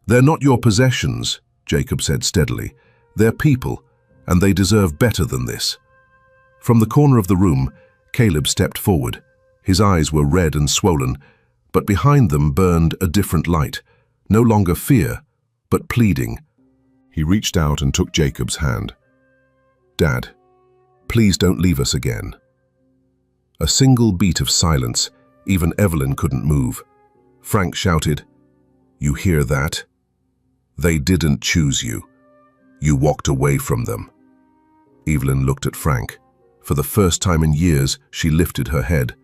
"They're not your possessions," Jacob said steadily. "They're people, and they deserve better than this." From the corner of the room, Caleb stepped forward. His eyes were red and swollen, but behind them burned a different light, no longer fear, but pleading. He reached out and took Jacob's hand. "Dad, please don't leave us again." A single beat of silence. Even Evelyn couldn't move. Frank shouted, "You hear that? They didn't choose you. You walked away from them." Evelyn looked at Frank. For the first time in years, she lifted her head.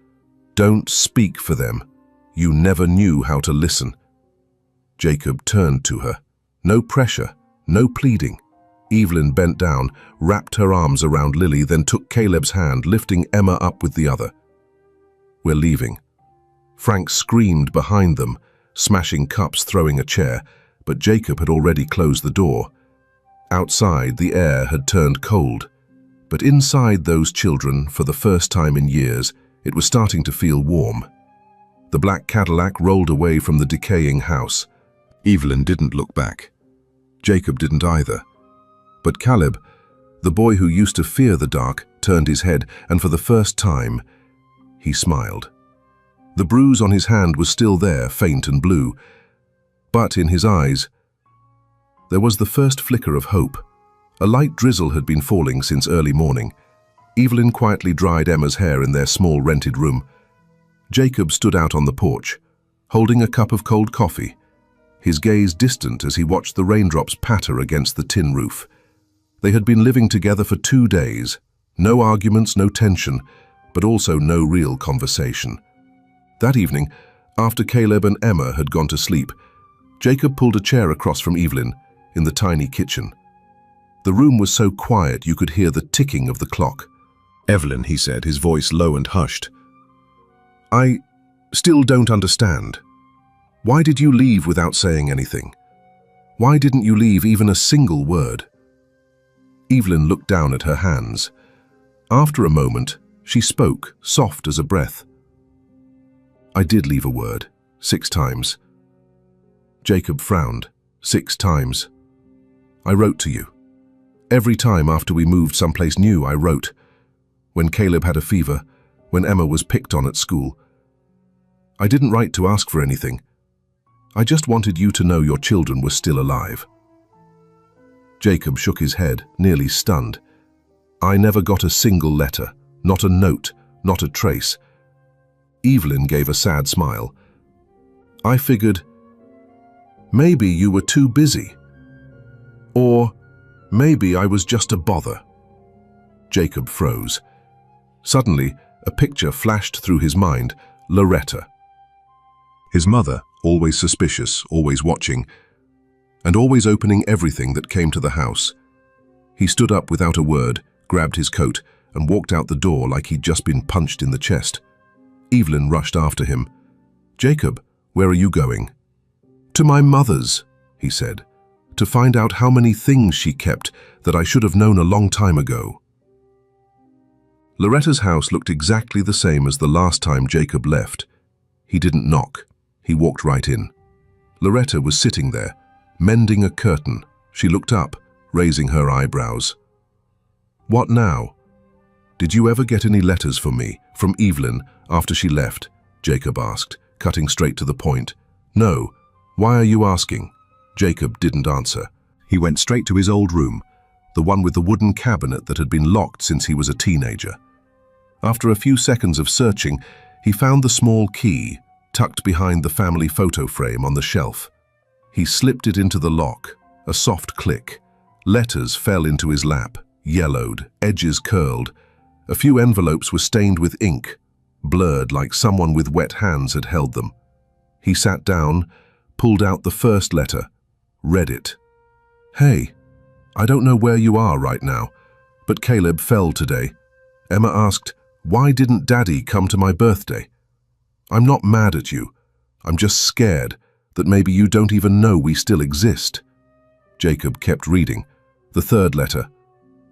"Don't speak for them. You never knew how to listen." Jacob turned to her. No pressure, no pleading. Evelyn bent down, wrapped her arms around Lily, then took Caleb's hand, lifting Emma up with the other. "We're leaving." Frank screamed behind them, smashing cups, throwing a chair, but Jacob had already closed the door. Outside, the air had turned cold, but inside those children, for the first time in years, it was starting to feel warm. The black Cadillac rolled away from the decaying house. Evelyn didn't look back. Jacob didn't either. But Caleb, the boy who used to fear the dark, turned his head, and for the first time, he smiled. The bruise on his hand was still there, faint and blue, but in his eyes, there was the first flicker of hope. A light drizzle had been falling since early morning. Evelyn quietly dried Emma's hair in their small rented room. Jacob stood out on the porch, holding a cup of cold coffee, his gaze distant as he watched the raindrops patter against the tin roof. They had been living together for 2 days. No arguments, no tension, but also no real conversation. That evening, after Caleb and Emma had gone to sleep, Jacob pulled a chair across from Evelyn in the tiny kitchen. The room was so quiet you could hear the ticking of the clock. "Evelyn," he said, his voice low and hushed. "I still don't understand. Why did you leave without saying anything? Why didn't you leave even a single word?" Evelyn looked down at her hands. After a moment, she spoke, soft as a breath. "I did leave a word, 6 times. Jacob frowned. 6 times. I wrote to you. Every time after we moved someplace new, I wrote. When Caleb had a fever, when Emma was picked on at school. I didn't write to ask for anything. I just wanted you to know your children were still alive." Jacob shook his head, nearly stunned. "I never got a single letter, not a note, not a trace." Evelyn gave a sad smile. "I figured maybe you were too busy. Or maybe I was just a bother." Jacob froze. Suddenly, a picture flashed through his mind, Loretta. His mother, always suspicious, always watching, and always opening everything that came to the house. He stood up without a word, grabbed his coat, and walked out the door like he'd just been punched in the chest. Evelyn rushed after him. "Jacob, where are you going?" "To my mother's," he said, "to find out how many things she kept that I should have known a long time ago." Loretta's house looked exactly the same as the last time Jacob left. He didn't knock. He walked right in. Loretta was sitting there, mending a curtain. She looked up, raising her eyebrows. "What now? Did you ever get any letters for me, from Evelyn, after she left?" Jacob asked, cutting straight to the point. "No. Why are you asking?" Jacob didn't answer. He went straight to his old room, the one with the wooden cabinet that had been locked since he was a teenager. After a few seconds of searching, he found the small key, tucked behind the family photo frame on the shelf. He slipped it into the lock, a soft click. Letters fell into his lap, yellowed, edges curled. A few envelopes were stained with ink, blurred like someone with wet hands had held them. He sat down, pulled out the first letter, read it. Hey, I don't know where you are right now, but Caleb fell today. Emma asked, why didn't Daddy come to my birthday? I'm not mad at you. I'm just scared that maybe you don't even know we still exist. Jacob kept reading. The third letter.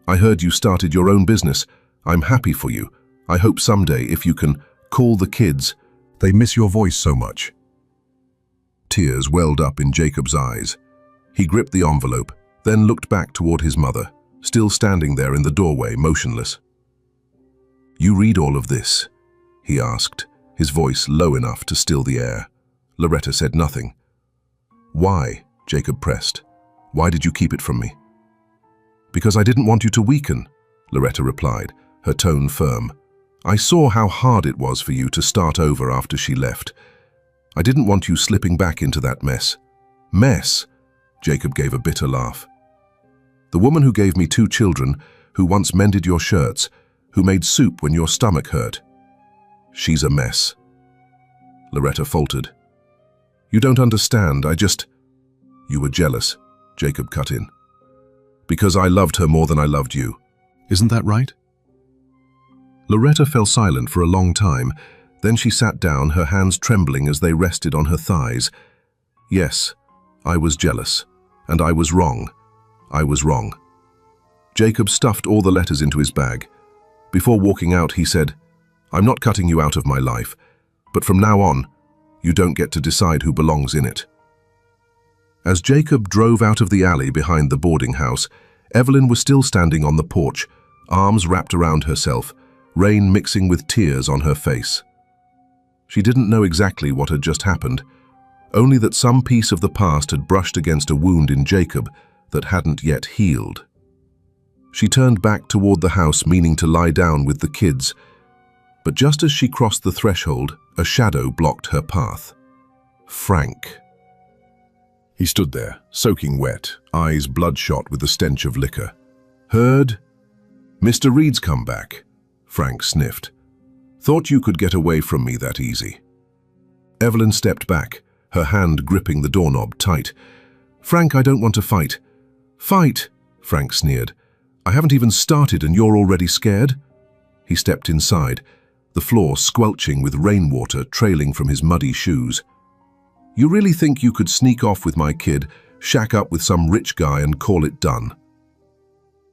I heard you started your own business. I'm happy for you. I hope someday, if you can, call the kids. They miss your voice so much. Tears welled up in Jacob's eyes. He gripped the envelope, then looked back toward his mother, still standing there in the doorway, motionless. You read all of this? He asked, his voice low enough to still the air. Loretta said nothing. Why? Jacob pressed. Why did you keep it from me? Because I didn't want you to weaken, Loretta replied, her tone firm. I saw how hard it was for you to start over after she left. I didn't want you slipping back into that mess. Mess? Jacob gave a bitter laugh. The woman who gave me 2 children, who once mended your shirts, who made soup when your stomach hurt. She's a mess. Loretta faltered. You don't understand, You were jealous, Jacob cut in. Because I loved her more than I loved you. Isn't that right? Loretta fell silent for a long time. Then she sat down, her hands trembling as they rested on her thighs. Yes, I was jealous. And I was wrong. I was wrong. Jacob stuffed all the letters into his bag. Before walking out, he said, I'm not cutting you out of my life, but from now on, you don't get to decide who belongs in it. As Jacob drove out of the alley behind the boarding house, Evelyn was still standing on the porch, arms wrapped around herself, rain mixing with tears on her face. She didn't know exactly what had just happened, only that some piece of the past had brushed against a wound in Jacob that hadn't yet healed. She turned back toward the house, meaning to lie down with the kids, but just as she crossed the threshold, a shadow blocked her path. Frank. He stood there, soaking wet, eyes bloodshot with the stench of liquor. Heard? Mr. Reed's come back, Frank sniffed. Thought you could get away from me that easy. Evelyn stepped back, her hand gripping the doorknob tight. Frank, I don't want to fight. Fight, Frank sneered. I haven't even started and you're already scared? He stepped inside, the floor squelching with rainwater trailing from his muddy shoes. You really think you could sneak off with my kid, shack up with some rich guy and call it done?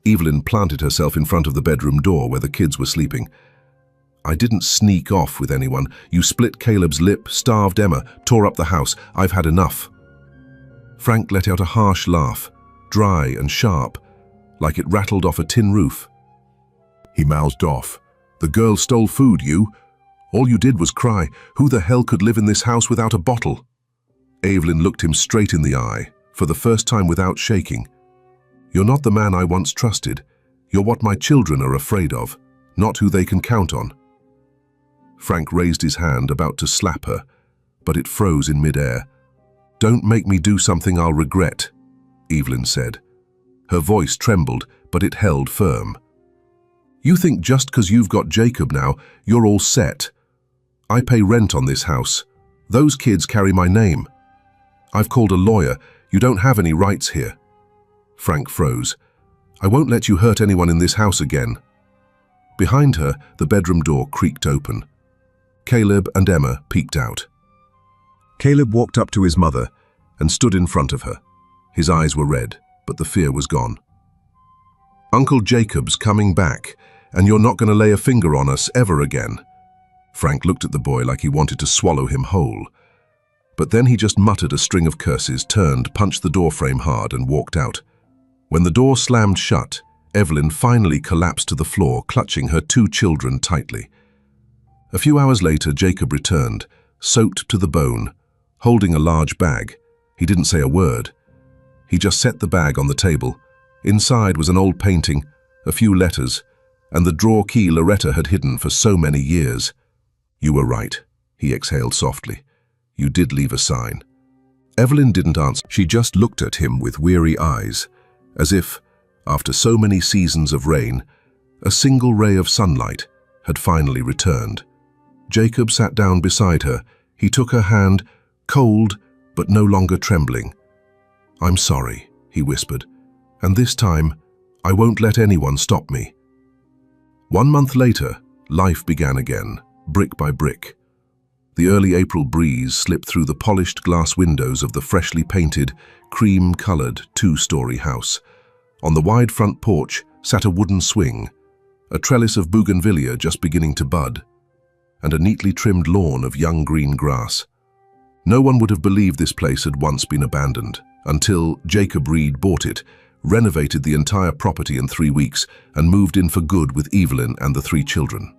Evelyn planted herself in front of the bedroom door where the kids were sleeping. I didn't sneak off with anyone. You split Caleb's lip, starved Emma, tore up the house. I've had enough. Frank let out a harsh laugh, dry and sharp, like it rattled off a tin roof. He mouthed off. The girl stole food, you. All you did was cry. Who the hell could live in this house without a bottle? Evelyn looked him straight in the eye, for the first time without shaking. You're not the man I once trusted. You're what my children are afraid of, not who they can count on. Frank raised his hand, about to slap her, but it froze in midair. Don't make me do something I'll regret, Evelyn said. Her voice trembled, but it held firm. You think just because you've got Jacob now, you're all set. I pay rent on this house. Those kids carry my name. I've called a lawyer. You don't have any rights here. Frank froze. I won't let you hurt anyone in this house again. Behind her, the bedroom door creaked open. Caleb and Emma peeked out. Caleb walked up to his mother and stood in front of her. His eyes were red, but the fear was gone. Uncle Jacob's coming back, and you're not going to lay a finger on us ever again. Frank looked at the boy like he wanted to swallow him whole. But then he just muttered a string of curses, turned, punched the doorframe hard, and walked out. When the door slammed shut, Evelyn finally collapsed to the floor, clutching her 2 children tightly. A few hours later, Jacob returned, soaked to the bone, holding a large bag. He didn't say a word. He just set the bag on the table. Inside was an old painting, a few letters, and the drawer key Loretta had hidden for so many years. You were right, he exhaled softly. You did leave a sign. Evelyn didn't answer. She just looked at him with weary eyes, as if, after so many seasons of rain, a single ray of sunlight had finally returned. Jacob sat down beside her. He took her hand, cold but no longer trembling. "I'm sorry," he whispered, "and this time, I won't let anyone stop me." 1 month later, life began again, brick by brick. The early April breeze slipped through the polished glass windows of the freshly painted, cream-colored two-story house. On the wide front porch sat a wooden swing, a trellis of bougainvillea just beginning to bud, and a neatly trimmed lawn of young green grass. No one would have believed this place had once been abandoned, until Jacob Reed bought it, renovated the entire property in 3 weeks, and moved in for good with Evelyn and the 3 children.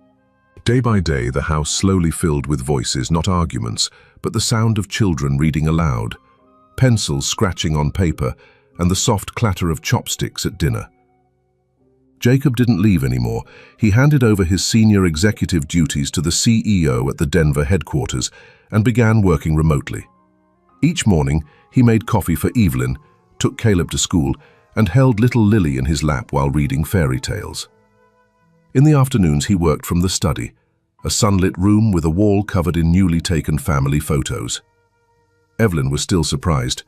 Day by day, the house slowly filled with voices, not arguments, but the sound of children reading aloud, pencils scratching on paper, and the soft clatter of chopsticks at dinner. Jacob didn't leave anymore. He handed over his senior executive duties to the CEO at the Denver headquarters and began working remotely. Each morning, he made coffee for Evelyn, took Caleb to school, and held little Lily in his lap while reading fairy tales. In the afternoons, he worked from the study, a sunlit room with a wall covered in newly taken family photos. Evelyn was still surprised.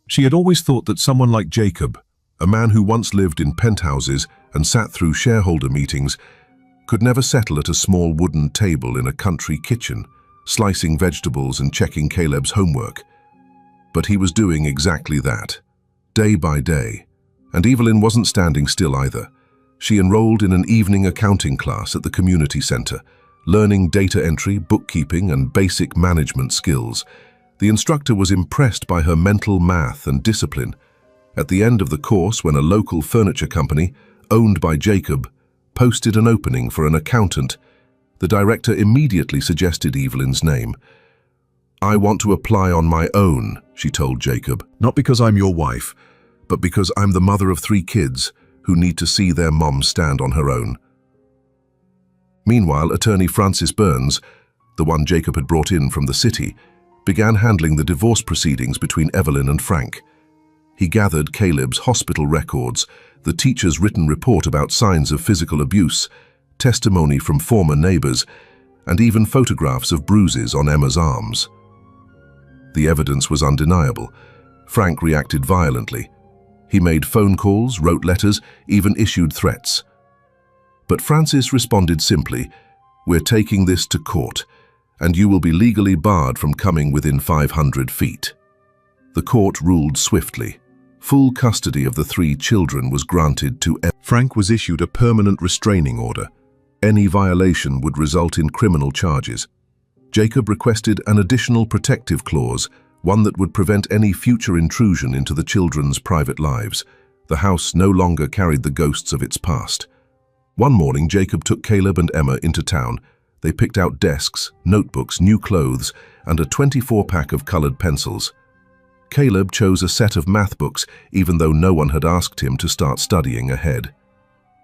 She had always thought that someone like Jacob, a man who once lived in penthouses and sat through shareholder meetings, could never settle at a small wooden table in a country kitchen, slicing vegetables and checking Caleb's homework. But he was doing exactly that, day by day. And Evelyn wasn't standing still either. She enrolled in an evening accounting class at the community center, learning data entry, bookkeeping, and basic management skills. The instructor was impressed by her mental math and discipline. At the end of the course, when a local furniture company, owned by Jacob, posted an opening for an accountant, the director immediately suggested Evelyn's name. "I want to apply on my own," she told Jacob, "not because I'm your wife, but because I'm the mother of 3 kids who need to see their mom stand on her own." Meanwhile, attorney Francis Burns, the one Jacob had brought in from the city, began handling the divorce proceedings between Evelyn and Frank. He gathered Caleb's hospital records, the teacher's written report about signs of physical abuse, testimony from former neighbors, and even photographs of bruises on Emma's arms. The evidence was undeniable. Frank reacted violently. He made phone calls, wrote letters, even issued threats. But Francis responded simply, "We're taking this to court, and you will be legally barred from coming within 500 feet." The court ruled swiftly. Full custody of the 3 children was granted to Emma. Frank was issued a permanent restraining order. Any violation would result in criminal charges. Jacob requested an additional protective clause, one that would prevent any future intrusion into the children's private lives. The house no longer carried the ghosts of its past. One morning, Jacob took Caleb and Emma into town. They picked out desks, notebooks, new clothes, and a 24-pack of colored pencils. Caleb chose a set of math books, even though no one had asked him to start studying ahead.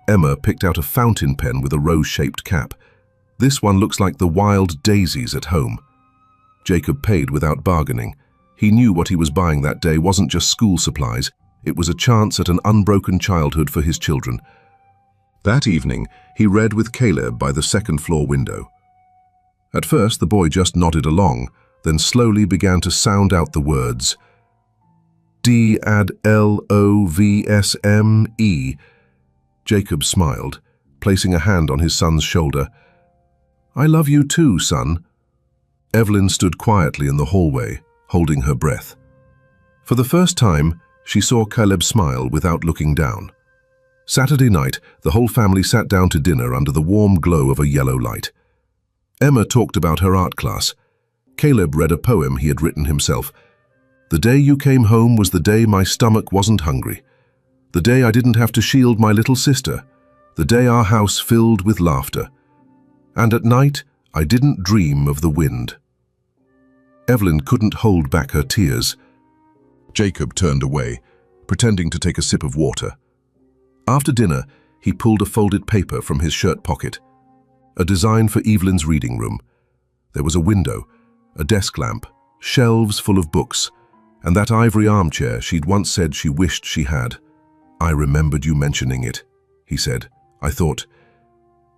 Emma picked out a fountain pen with a rose-shaped cap. "This one looks like the wild daisies at home." Jacob paid without bargaining. He knew what he was buying that day wasn't just school supplies, it was a chance at an unbroken childhood for his children. That evening, he read with Caleb by the second-floor window. At first, the boy just nodded along, then slowly began to sound out the words, "D-A-D-L-O-V-S-M-E." Jacob smiled, placing a hand on his son's shoulder. "I love you too, son." Evelyn stood quietly in the hallway, holding her breath. For the first time, she saw Caleb smile without looking down. Saturday night, the whole family sat down to dinner under the warm glow of a yellow light. Emma talked about her art class. Caleb read a poem he had written himself. "The day you came home was the day my stomach wasn't hungry. The day I didn't have to shield my little sister. The day our house filled with laughter. And at night, I didn't dream of the wind." Evelyn couldn't hold back her tears. Jacob turned away, pretending to take a sip of water. After dinner, he pulled a folded paper from his shirt pocket. A design for Evelyn's reading room. There was a window, a desk lamp, shelves full of books, and that ivory armchair she'd once said she wished she had. "I remembered you mentioning it," he said. "I thought,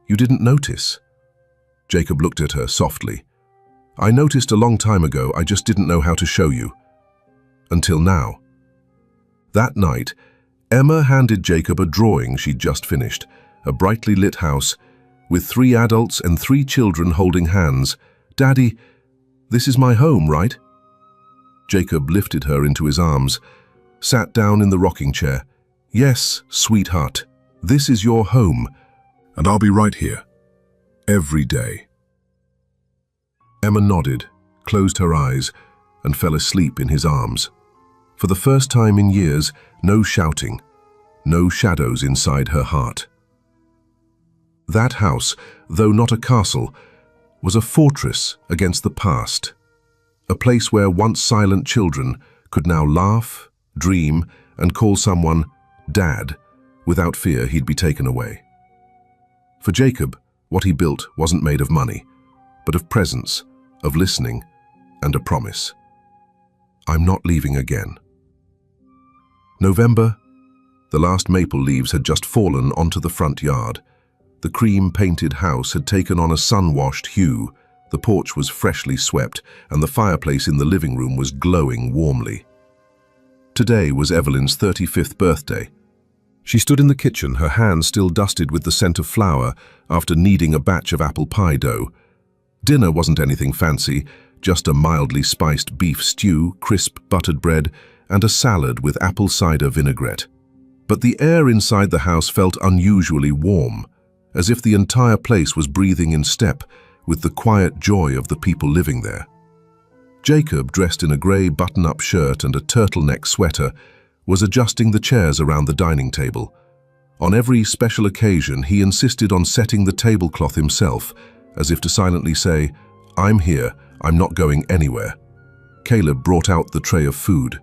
you didn't notice." Jacob looked at her softly. "I noticed a long time ago, I just didn't know how to show you. Until now." That night, Emma handed Jacob a drawing she'd just finished, a brightly lit house, with 3 adults and 3 children holding hands. "Daddy, this is my home, right?" Jacob lifted her into his arms, sat down in the rocking chair. "Yes, sweetheart, this is your home, and I'll be right here, every day." Emma nodded, closed her eyes, and fell asleep in his arms. For the first time in years, no shouting, no shadows inside her heart. That house, though not a castle, was a fortress against the past, a place where once silent children could now laugh, dream, and call someone Dad without fear he'd be taken away. For Jacob, what he built wasn't made of money, but of presence, of listening, and a promise. "I'm not leaving again." November. The last maple leaves had just fallen onto the front yard. The cream-painted house had taken on a sun-washed hue, the porch was freshly swept, and the fireplace in the living room was glowing warmly. Today was Evelyn's 35th birthday. She stood in the kitchen, her hands still dusted with the scent of flour after kneading a batch of apple pie dough. Dinner wasn't anything fancy, just a mildly spiced beef stew, crisp buttered bread, and a salad with apple cider vinaigrette. But the air inside the house felt unusually warm, as if the entire place was breathing in step with the quiet joy of the people living there. Jacob, dressed in a grey button-up shirt and a turtleneck sweater, was adjusting the chairs around the dining table. On every special occasion, he insisted on setting the tablecloth himself, as if to silently say, "I'm here, I'm not going anywhere." Caleb brought out the tray of food.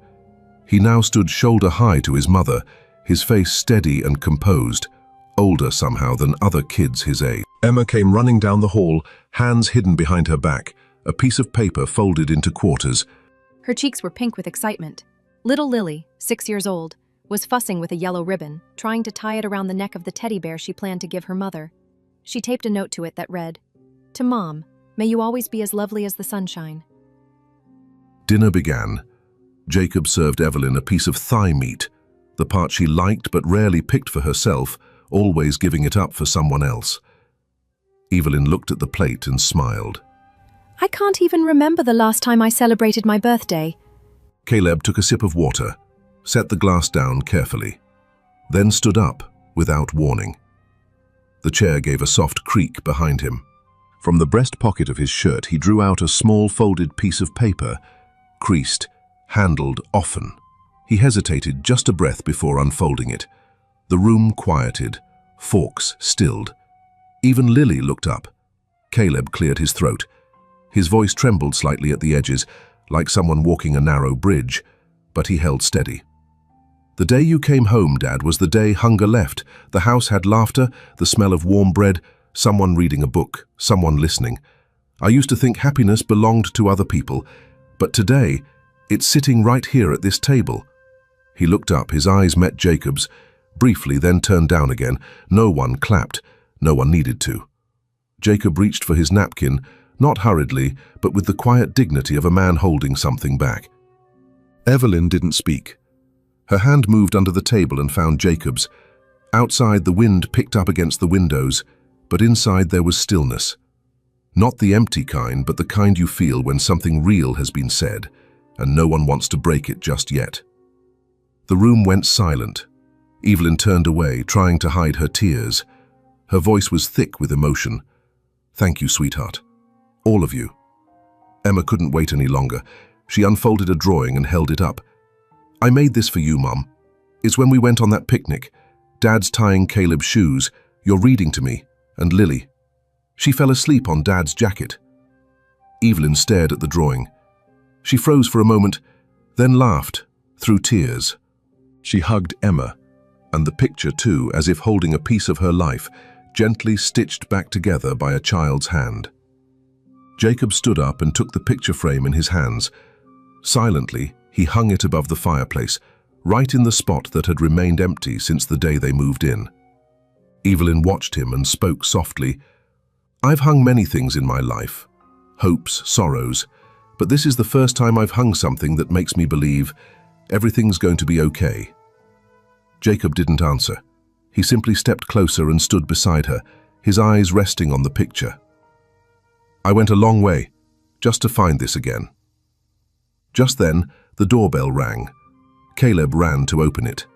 He now stood shoulder-high to his mother, his face steady and composed, older somehow than other kids his age. Emma came running down the hall, hands hidden behind her back, a piece of paper folded into quarters. Her cheeks were pink with excitement. Little Lily, 6 years old, was fussing with a yellow ribbon, trying to tie it around the neck of the teddy bear she planned to give her mother. She taped a note to it that read, "To Mom, may you always be as lovely as the sunshine." Dinner began. Jacob served Evelyn a piece of thigh meat, the part she liked but rarely picked for herself, always giving it up for someone else. Evelyn looked at the plate and smiled. "I can't even remember the last time I celebrated my birthday." Caleb took a sip of water, set the glass down carefully, then stood up without warning. The chair gave a soft creak behind him. From the breast pocket of his shirt, he drew out a small folded piece of paper, creased, handled often. He hesitated just a breath before unfolding it. The room quieted, forks stilled. Even Lily looked up. Caleb cleared his throat. His voice trembled slightly at the edges, like someone walking a narrow bridge, but he held steady. "The day you came home, Dad, was the day hunger left. The house had laughter, the smell of warm bread, someone reading a book, someone listening. I used to think happiness belonged to other people, but today, it's sitting right here at this table." He looked up, his eyes met Jacob's, briefly then turned down again. No one clapped, no one needed to. Jacob reached for his napkin, not hurriedly, but with the quiet dignity of a man holding something back. Evelyn didn't speak. Her hand moved under the table and found Jacob's. Outside, the wind picked up against the windows, but inside there was stillness. Not the empty kind, but the kind you feel when something real has been said, and no one wants to break it just yet. The room went silent. Evelyn turned away, trying to hide her tears. Her voice was thick with emotion. "Thank you, sweetheart. All of you." Emma couldn't wait any longer. She unfolded a drawing and held it up. "I made this for you, Mum. It's when we went on that picnic. Dad's tying Caleb's shoes, you're reading to me, and Lily. She fell asleep on Dad's jacket." Evelyn stared at the drawing. She froze for a moment, then laughed, through tears. She hugged Emma, and the picture too, as if holding a piece of her life, gently stitched back together by a child's hand. Jacob stood up and took the picture frame in his hands. Silently, he hung it above the fireplace, right in the spot that had remained empty since the day they moved in. Evelyn watched him and spoke softly. "I've hung many things in my life, hopes, sorrows, but this is the first time I've hung something that makes me believe everything's going to be okay." Jacob didn't answer. He simply stepped closer and stood beside her, his eyes resting on the picture. "I went a long way, just to find this again." Just then, the doorbell rang. Caleb ran to open it.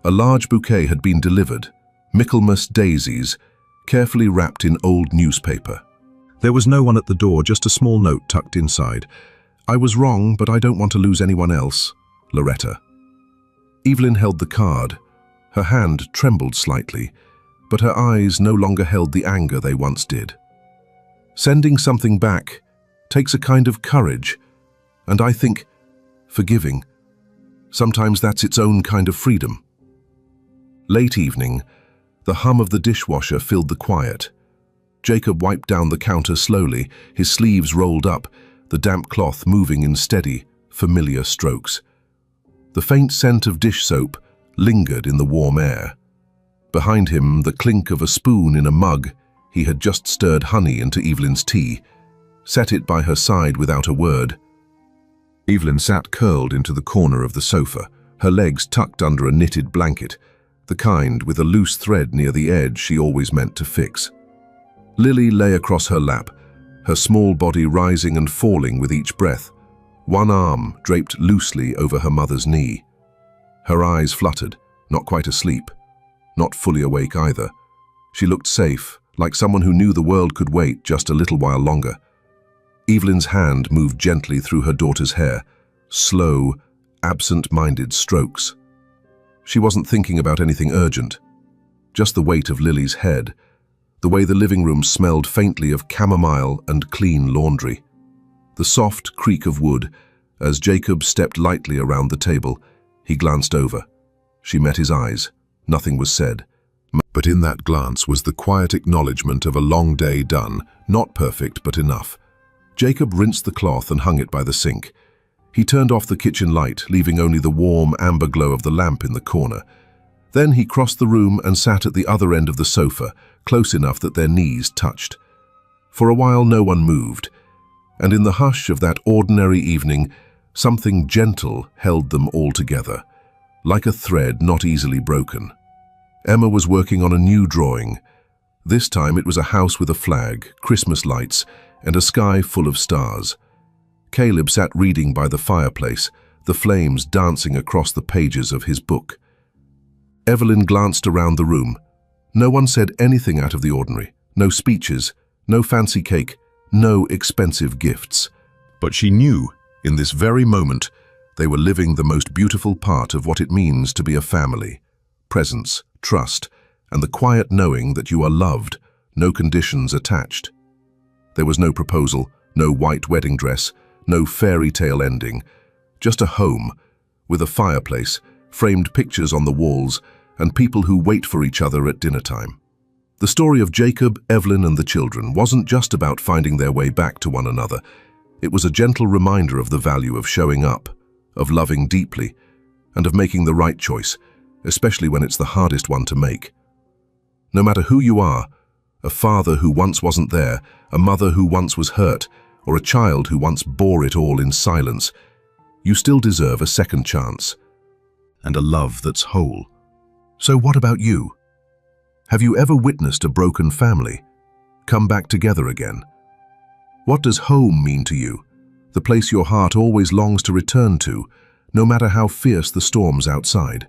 A large bouquet had been delivered, Michaelmas daisies, carefully wrapped in old newspaper. There was no one at the door, just a small note tucked inside. "I was wrong, but I don't want to lose anyone else. Loretta." Evelyn held the card. Her hand trembled slightly, but her eyes no longer held the anger they once did. Sending something back takes a kind of courage, and I think forgiving. Sometimes that's its own kind of freedom. Late evening, the hum of the dishwasher filled the quiet. Jacob wiped down the counter slowly, his sleeves rolled up, the damp cloth moving in steady, familiar strokes. The faint scent of dish soap lingered in the warm air. Behind him, the clink of a spoon in a mug. He had just stirred honey into Evelyn's tea, set it by her side without a word. Evelyn sat curled into the corner of the sofa, her legs tucked under a knitted blanket, the kind with a loose thread near the edge she always meant to fix. Lily lay across her lap, her small body rising and falling with each breath, one arm draped loosely over her mother's knee. Her eyes fluttered, not quite asleep, not fully awake either. She looked safe, like someone who knew the world could wait just a little while longer. Evelyn's hand moved gently through her daughter's hair, slow, absent-minded strokes. She wasn't thinking about anything urgent, just the weight of Lily's head, the way the living room smelled faintly of chamomile and clean laundry. The soft creak of wood, as Jacob stepped lightly around the table, he glanced over. She met his eyes. Nothing was said. But in that glance was the quiet acknowledgement of a long day done, not perfect but enough. Jacob rinsed the cloth and hung it by the sink. He turned off the kitchen light, leaving only the warm amber glow of the lamp in the corner. Then he crossed the room and sat at the other end of the sofa, close enough that their knees touched. For a while no one moved, and in the hush of that ordinary evening, something gentle held them all together, like a thread not easily broken. Emma was working on a new drawing. This time it was a house with a flag, Christmas lights, and a sky full of stars. Caleb sat reading by the fireplace, the flames dancing across the pages of his book. Evelyn glanced around the room. No one said anything out of the ordinary. No speeches, no fancy cake, no expensive gifts. But she knew, in this very moment, they were living the most beautiful part of what it means to be a family. Presence, trust, and the quiet knowing that you are loved, no conditions attached. There was no proposal, no white wedding dress, no fairy tale ending, just a home, with a fireplace, framed pictures on the walls, and people who wait for each other at dinner time. The story of Jacob, Evelyn, and the children wasn't just about finding their way back to one another. It was a gentle reminder of the value of showing up, of loving deeply, and of making the right choice, especially when it's the hardest one to make. No matter who you are, a father who once wasn't there, a mother who once was hurt, or a child who once bore it all in silence, you still deserve a second chance, and a love that's whole. So what about you? Have you ever witnessed a broken family come back together again? What does home mean to you? The place your heart always longs to return to, no matter how fierce the storms outside.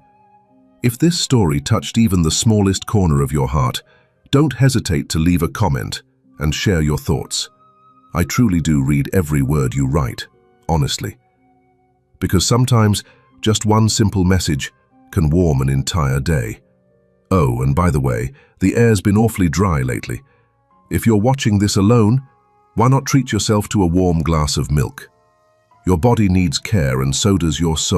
If this story touched even the smallest corner of your heart, don't hesitate to leave a comment and share your thoughts. I truly do read every word you write, honestly. Because sometimes just one simple message can warm an entire day. Oh, and by the way, the air's been awfully dry lately. If you're watching this alone, why not treat yourself to a warm glass of milk? Your body needs care, and so does your soul.